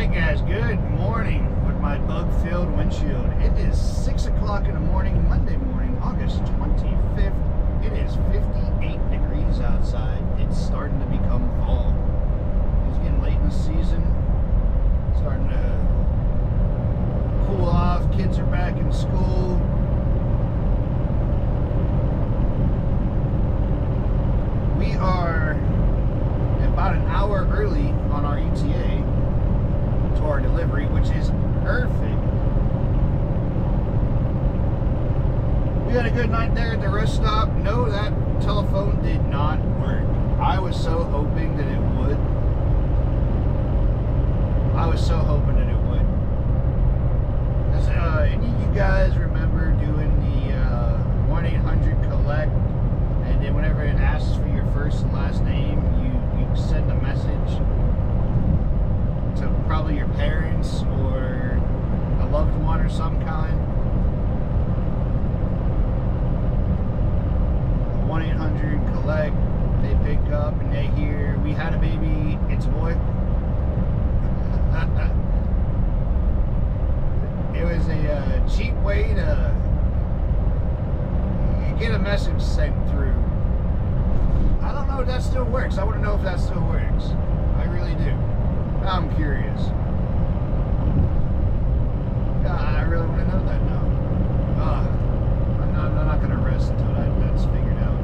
Alright guys, good morning with my bug-filled windshield. It is 6 o'clock in the morning, Monday morning, August 25th. It is 58 degrees outside. It's starting to become fall. It's getting late in the season. Starting to cool off. Kids are back in school. We are about an hour early on our ETA to our delivery, which is perfect. We had a good night there at the rest stop. No, that telephone did not work. I was so hoping that it would. Does any of you guys remember doing the 1-800 collect, and then whenever it asks for your first and last name, you send a message to probably your parents or a loved one or some kind? 1-800 collect, they pick up and they hear, "We had a baby, it's a boy." It was a cheap way to get a message sent through. I don't know if that still works. I want to know if that still works. I really do. I'm curious. I really want to know that now. I'm not going to rest until that's figured out.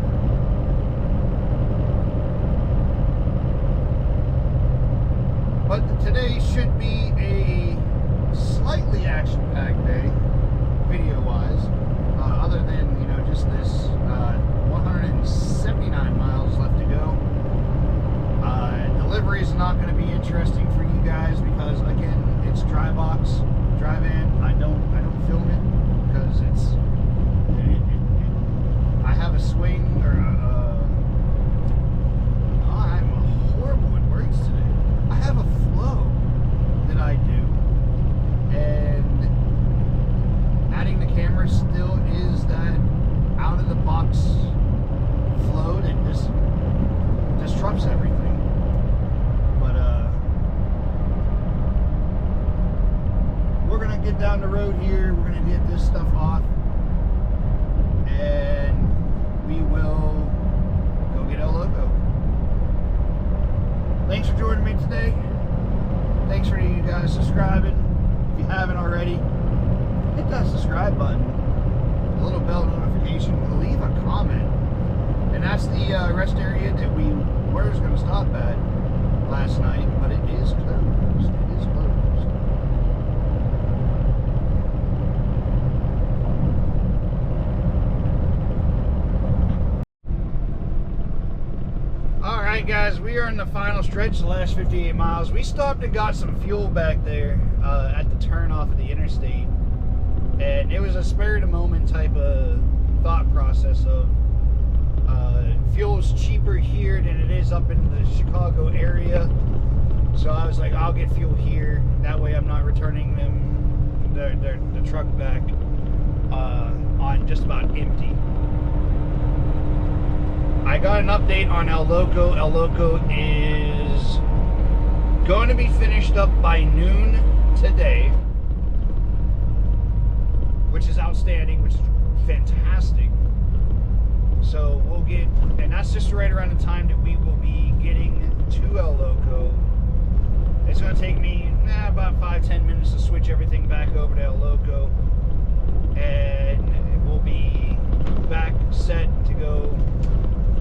But today should be a slightly action-packed day, video-wise. Other than, just this 179 miles left to go. Delivery is not going to be interesting for you guys because, again, it's dry box, drive-in. I don't film it because I have a swing or I'm horrible at words today. I have a flow that I do, and adding the camera still is that out of the box flow that just disrupts everything. But we're gonna get down the road here. We're gonna get this stuff off, and we will go get El Loco. Thanks for joining me today. Thanks for you guys subscribing. If you haven't already, hit that subscribe button, the little bell notification, leave a comment. And that's the rest area that we were going to stop at last night, but it is closed. It is closed. Alright guys, we are in the final stretch, the last 58 miles. We stopped and got some fuel back there at the turn off of the interstate. And it was a spur of the moment type of thought process of fuel's cheaper here than it is up in the Chicago area. So I was like, I'll get fuel here. That way I'm not returning them the truck back on just about empty. I got an update on El Loco. El Loco is going to be finished up by noon today, which is outstanding, which is fantastic. So we'll get, and that's just right around the time that we will be getting to El Loco. It's going to take me about 5-10 minutes to switch everything back over to El Loco, and we'll be back set to go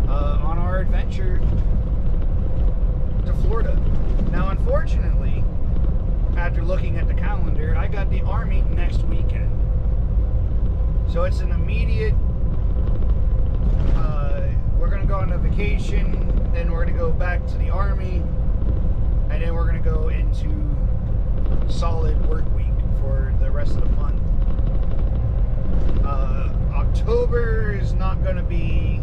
on our adventure to Florida. Now, unfortunately, after looking at the calendar, I got the Army next weekend. So it's an immediate, we're going to go on a vacation, then we're going to go back to the Army, and then we're going to go into solid work week for the rest of the month. October is not going to be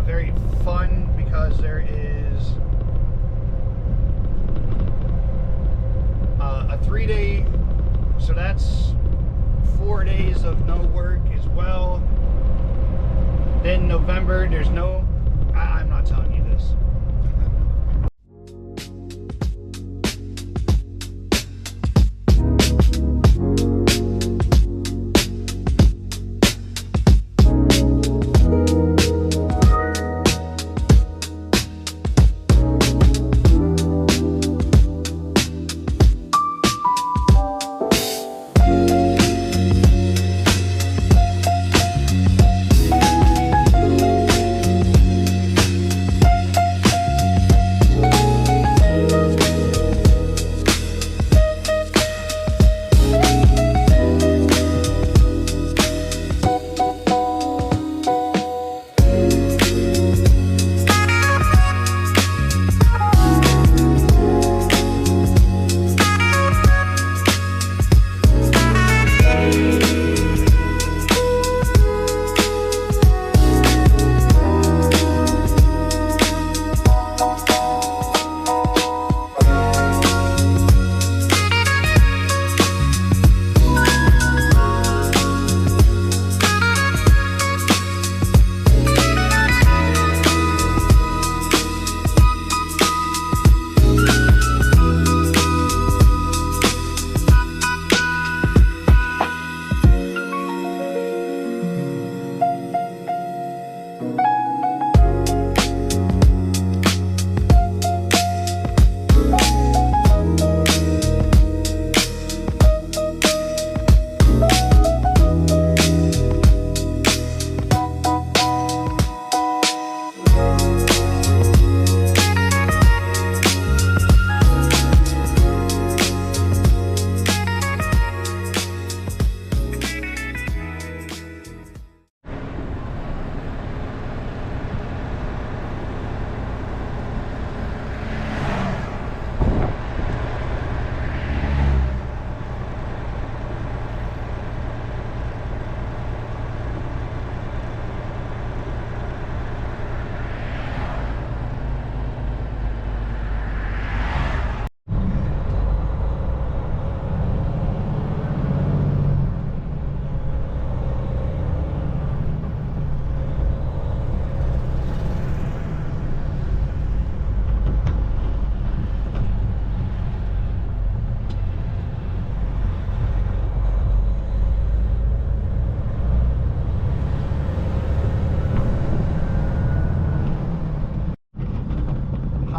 very fun because there is a 3-day, so that's 4 days of no work as well. Then November, there's no, I'm not telling you this.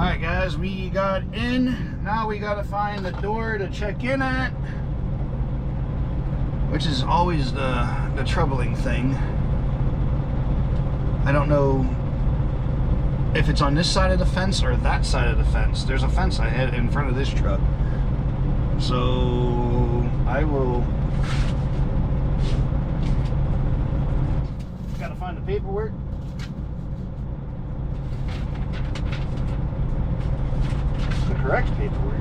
Alright guys, we got in. Now we gotta find the door to check in at, which is always the troubling thing. I don't know if it's on this side of the fence or that side of the fence. There's a fence I had in front of this truck. So I will gotta find the paperwork. The correct paperwork.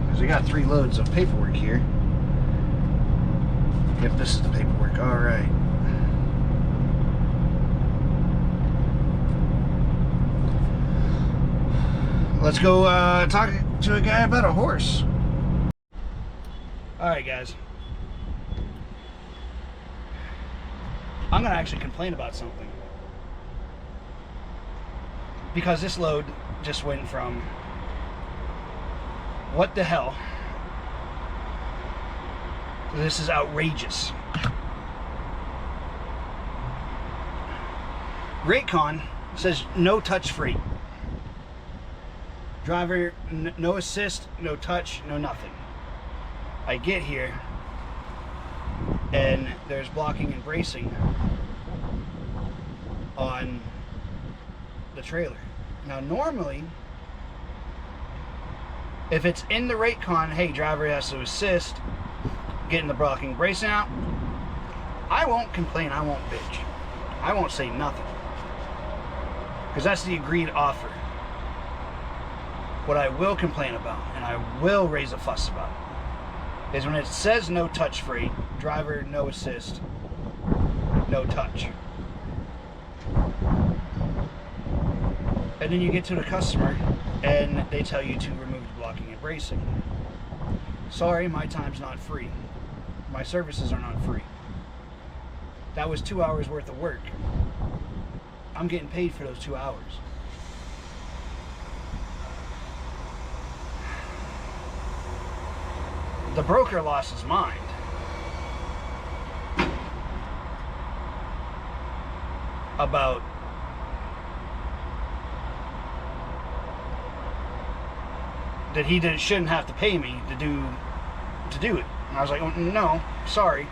Because we got 3 loads of paperwork here. If this is the paperwork, all right. Let's go talk to a guy about a horse. All right, guys. I'm gonna actually complain about something. Because this load just went from what the hell? This is outrageous. Raycon says no touch free. Driver, no assist, no touch, no nothing. I get here and there's blocking and bracing on the trailer. Now normally, if it's in the Raycon, hey, driver has to assist, getting the blocking bracing out, I won't complain, I won't bitch. I won't say nothing. Because that's the agreed offer. What I will complain about, and I will raise a fuss about, is when it says no touch free, driver, no assist, no touch. And then you get to the customer and they tell you to remove the blocking and bracing. Sorry, my time's not free. My services are not free. That was 2 hours worth of work. I'm getting paid for those 2 hours. The broker lost his mind. About that he shouldn't have to pay me to do it. And I was like, oh, no, sorry.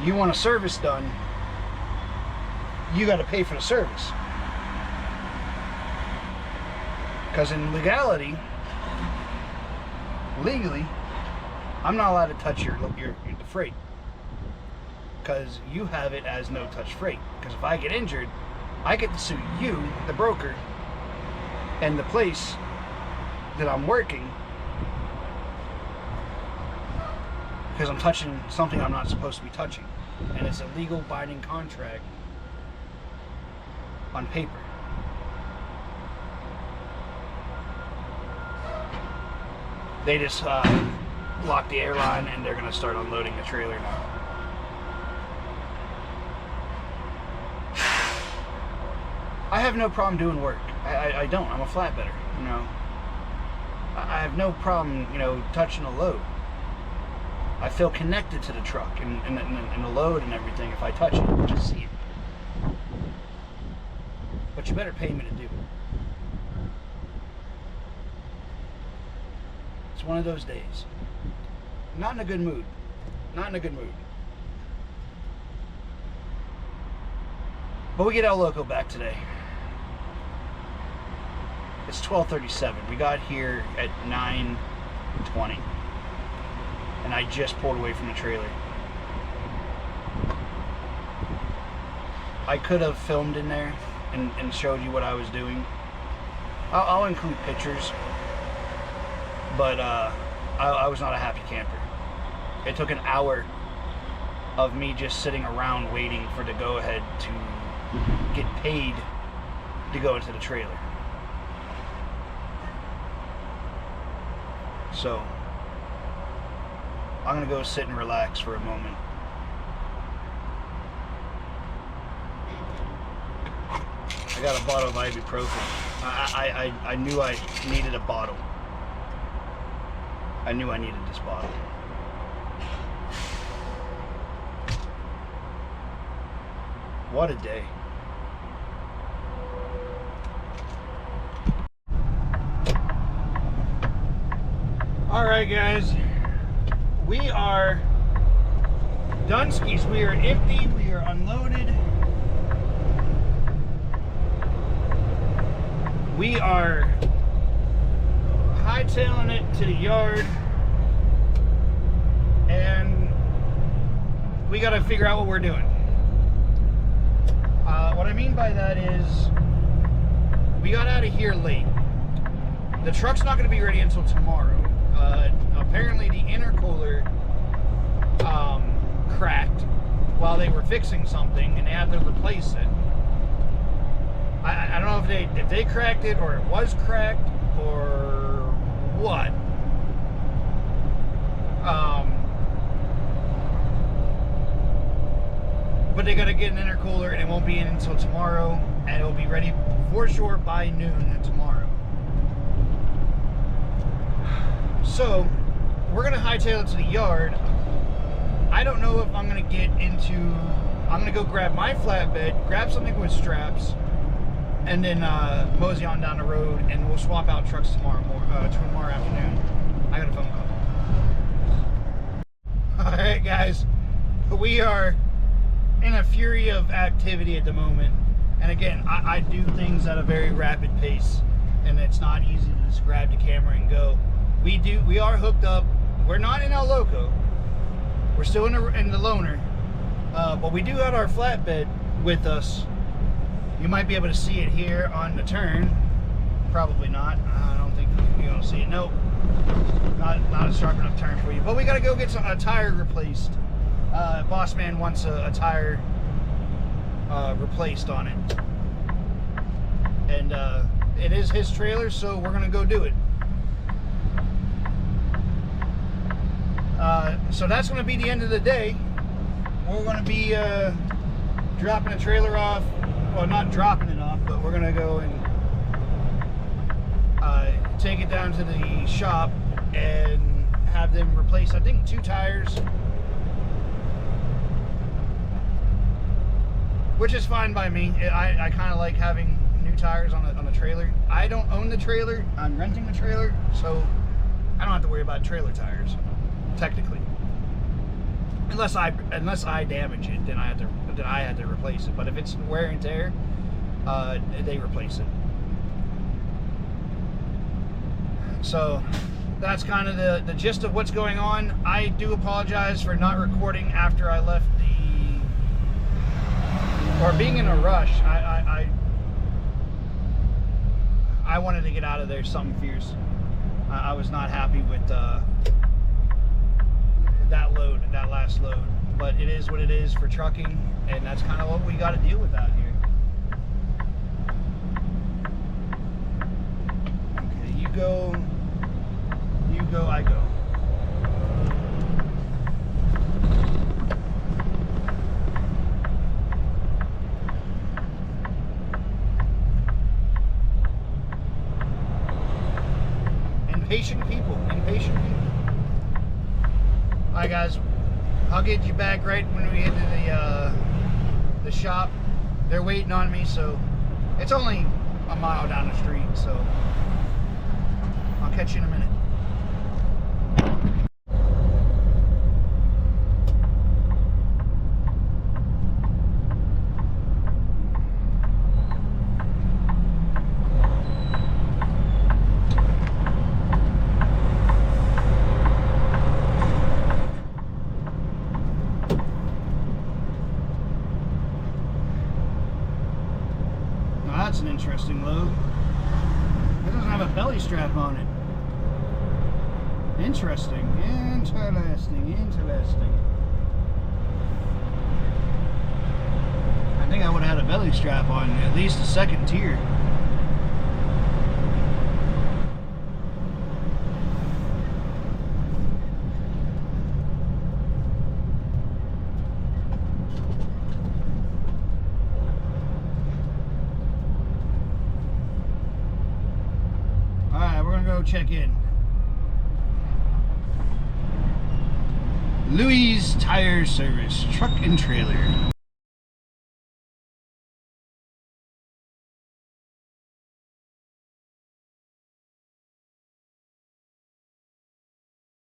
You want a service done, you got to pay for the service. Because in legally, I'm not allowed to touch your the freight. Because you have it as no touch freight. Because if I get injured, I get to sue you, the broker, and the place that I'm working, because I'm touching something I'm not supposed to be touching. And it's a legal binding contract on paper. They just locked the airline and they're going to start unloading the trailer now. I have no problem doing work. I don't. I'm a flatbedder, you know. I have no problem, you know, touching a load. I feel connected to the truck and the load and everything if I touch it. Just see it. But you better pay me to do it. It's one of those days. Not in a good mood. Not in a good mood. But we get El Loco back today. It's 12:37. We got here at 9:20. And I just pulled away from the trailer. I could have filmed in there and showed you what I was doing. I'll include pictures. But I was not a happy camper. It took an hour of me just sitting around waiting for the go-ahead to get paid to go into the trailer. So I'm gonna go sit and relax for a moment. I got a bottle of ibuprofen. I knew I needed a bottle. I knew I needed this bottle. What a day. Alright guys, we are Dunskies. We are empty, we are unloaded. We are hightailing it to the yard, and we got to figure out what we're doing. What I mean by that is we got out of here late. The truck's not going to be ready until tomorrow. Apparently the intercooler cracked while they were fixing something, and they had to replace it. I don't know if they cracked it, or it was cracked, or what. But they got to get an intercooler, and it won't be in until tomorrow, and it'll be ready for sure by noon tomorrow. So we're gonna hightail it to the yard. I don't know if I'm gonna get into. I'm gonna go grab my flatbed, grab something with straps, and then mosey on down the road, and we'll swap out trucks tomorrow afternoon. I got a phone call. All right, guys, we are in a fury of activity at the moment, and again, I do things at a very rapid pace, and it's not easy to just grab the camera and go. We are hooked up. We're not in El Loco. We're still in the loaner, but we do have our flatbed with us. You might be able to see it here on the turn. Probably not. I don't think you're gonna see it. Nope. Not a sharp enough turn for you. But we gotta go get a tire replaced. Boss man wants a tire replaced on it, and it is his trailer, so we're gonna go do it. So that's going to be the end of the day. We're going to be dropping a trailer off. Well, not dropping it off, but we're going to go and take it down to the shop and have them replace, I think, 2 tires. Which is fine by me. I kind of like having new tires on the trailer. I don't own the trailer. I'm renting the trailer, so I don't have to worry about trailer tires. Technically, unless I damage it, then I have to replace it. But if it's wear and tear, they replace it. So that's kind of the gist of what's going on. I do apologize for not recording after I left or being in a rush. I wanted to get out of there something fierce. I was not happy with that last load, but it is what it is for trucking, and that's kind of what we got to deal with out here. Okay, you go, I go. Impatient people. Alright guys, I'll get you back right when we get to the shop. They're waiting on me, so it's only a mile down the street, so I'll catch you in a minute. That's an interesting load. It doesn't have a belly strap on it. Interesting. I think I would have had a belly strap on at least a second tier. Go check in. Louis Tire Service, truck and trailer.